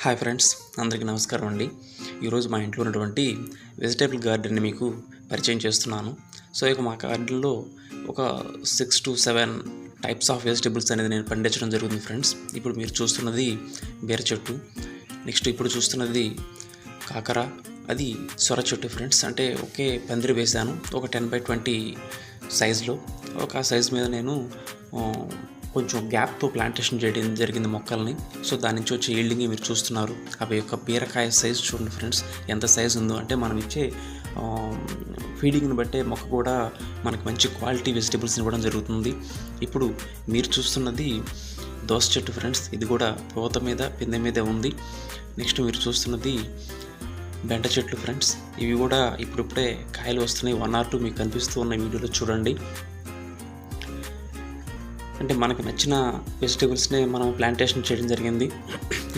Hi friends, అందరికీ నమస్కారం అండి. ఈరోజు మా ఇంట్లో ఉన్నటువంటి వెజిటేబుల్ గార్డెన్ని మీకు పరిచయం చేస్తున్నాను. సో ఇక మా గార్డెన్లో ఒక 6 to 7 టైప్స్ ఆఫ్ వెజిటేబుల్స్ అనేది నేను పండించడం జరుగుతుంది ఫ్రెండ్స్. ఇప్పుడు మీరు చూస్తున్నది బీర చెట్టు, నెక్స్ట్ ఇప్పుడు చూస్తున్నది కాకర, అది సొర చెట్టు ఫ్రెండ్స్. అంటే ఒకే పందిరి వేశాను, ఒక 10x20 సైజులో. ఒక సైజు మీద నేను కొంచెం గ్యాప్తో ప్లాంటేషన్ చేయడం జరిగింది మొక్కల్ని. సో దాని నుంచి వచ్చే ఈల్డింగ్ మీరు చూస్తున్నారు. అవి యొక్క బీరకాయ సైజు చూడండి ఫ్రెండ్స్, ఎంత సైజు ఉందో. అంటే మనం ఇచ్చే ఫీడింగ్ని బట్టే మొక్క కూడా మనకు మంచి క్వాలిటీ వెజిటేబుల్స్ ఇవ్వడం జరుగుతుంది. ఇప్పుడు మీరు చూస్తున్నది దోస చెట్టు ఫ్రెండ్స్, ఇది కూడా పూత మీద పిందె మీద ఉంది. నెక్స్ట్ మీరు చూస్తున్నది బెండ చెట్లు ఫ్రెండ్స్, ఇవి కూడా ఇప్పుడిప్పుడే కాయలు వస్తున్నాయి. 1 or 2 మీకు కనిపిస్తూ ఉన్న వీడియోలో చూడండి. అంటే మనకు నచ్చిన వెజిటేబుల్స్నే మనం ప్లాంటేషన్ చేయడం జరిగింది.